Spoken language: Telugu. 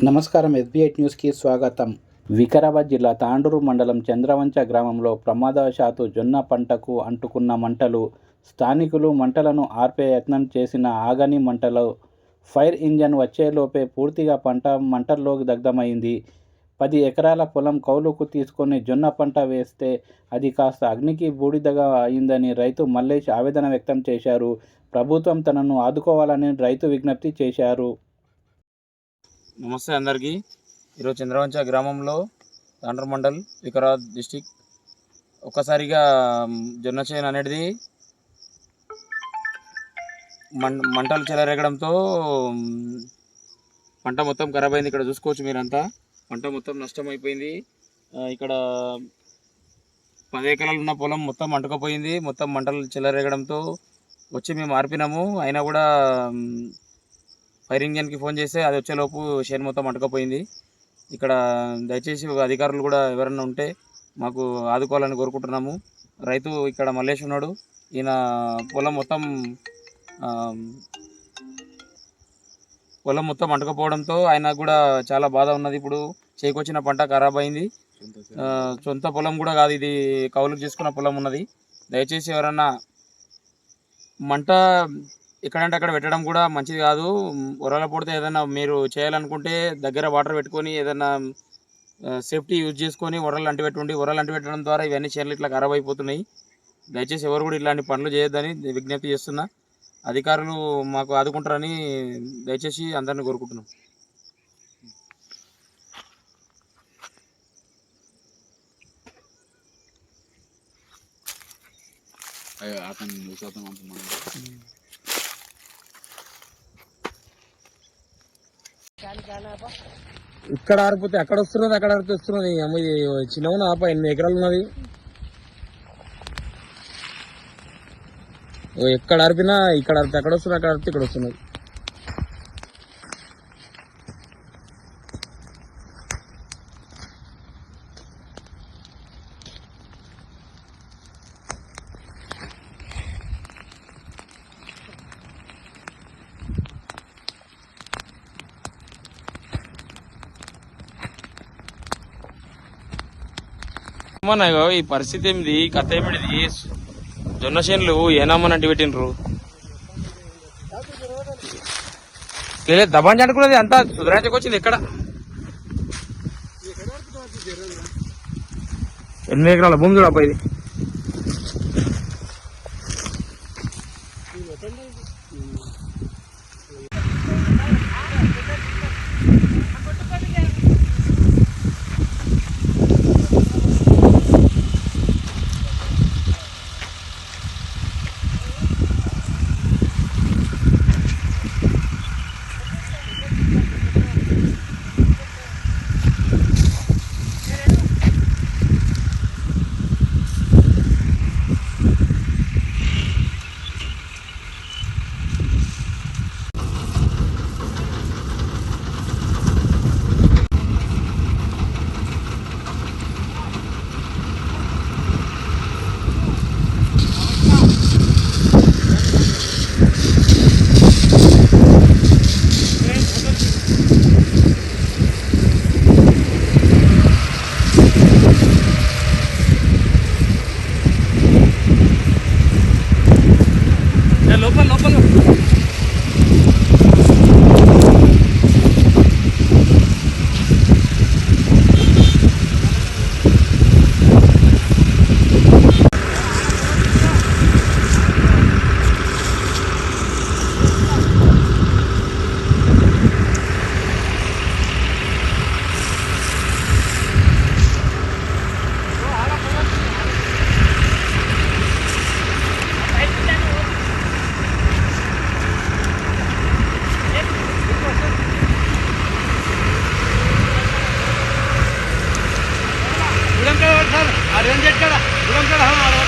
నమస్కారం. ఎస్బీఐ న్యూస్కి స్వాగతం. వికారాబాద్ జిల్లా తాండూరు మండలం చంద్రవంచ గ్రామంలో ప్రమాదవశాత్తు జొన్న పంటకు అంటుకున్న మంటలు. స్థానికులు మంటలను ఆర్పే యత్నం చేసిన ఆగని మంటలు. ఫైర్ ఇంజన్ వచ్చేలోపే పూర్తిగా పంట మంటల్లోకి దగ్ధమైంది. 10 ఎకరాల పొలం కౌలుకు తీసుకొని జొన్న పంట వేస్తే అది కాస్త అగ్నికి బూడిదగా అయిందని రైతు మల్లేష్ ఆవేదన వ్యక్తం చేశారు. ప్రభుత్వం తనను ఆదుకోవాలని రైతు విజ్ఞప్తి చేశారు. నమస్తే అందరికీ. ఈరోజు చంద్రవంచ గ్రామంలో తాండూరు మండల్ వికారాబాద్ డిస్టిక్ ఒక్కసారిగా జొన్న చేను అనేది మంటలు చెలరేగడంతో పంట మొత్తం ఖరాబ్ అయింది. ఇక్కడ చూసుకోవచ్చు మీరంతా, పంట మొత్తం నష్టమైపోయింది. ఇక్కడ 10 ఎకరాలు ఉన్న పొలం మొత్తం అంటుకుపోయింది. మొత్తం మంటలు చెలరేగడంతో వచ్చి మేము ఆర్పినాము. అయినా కూడా ఫైర్ ఇంజన్కి ఫోన్ చేస్తే అది వచ్చేలోపు చేను మొత్తం అంటుకుపోయింది. ఇక్కడ దయచేసి అధికారులు కూడా ఎవరైనా ఉంటే మాకు ఆదుకోవాలని కోరుకుంటున్నాము. రైతు ఇక్కడ మల్లేష్ ఉన్నాడు. ఈయన పొలం మొత్తం అంటుకపోవడంతో ఆయనకు కూడా చాలా బాధ ఉన్నది. ఇప్పుడు చేకొచ్చిన పంట ఖరాబ్ అయింది. సొంత పొలం కూడా కాదు, ఇది కౌలుకు చేసుకున్న పొలం ఉన్నది. దయచేసి ఎవరన్నా మంట ఎక్కడంటే అక్కడ పెట్టడం కూడా మంచిది కాదు. ఉరల పొడితే ఏదైనా మీరు చేయాలనుకుంటే దగ్గర వాటర్ పెట్టుకొని ఏదైనా సేఫ్టీ యూజ్ చేసుకొని ఉరలు అంటిపెట్టుండి. ఉరలు అంటిపెట్టడం ద్వారా ఇవన్నీ చేనులు ఇట్లా ఖరాబ్ అయిపోతున్నాయి. దయచేసి ఎవరు కూడా ఇలాంటి పనులు చేయొద్దని విజ్ఞప్తి చేస్తున్నా. అధికారులు మాకు ఆదుకుంటారని దయచేసి అందరిని కోరుకుంటున్నాం. ఇక్కడ ఆరిపోతే అక్కడ వస్తున్నది, అక్కడ ఆరిపోతే వస్తున్నది. ఇది చిన్న ఆప 8 ఎకరాలు ఉన్నది. ఎక్కడ ఆరిపినా ఇక్కడ ఆరితే అక్కడ వస్తున్నది, అక్కడ ఆరిపితే ఇక్కడ వస్తున్నది. ఈ పరిస్థితి ఏమిది, కథ ఏమిటిది? జొన్న చేనులు ఏనామని అంటి పెట్టినరు. దబాంచి అనుకున్నది అంతా సుధరాచకొచ్చింది. ఎక్కడ 8 ఎకరాల భూమి చూడప్ప ఇది. Ada yang jet kan? Belum kan?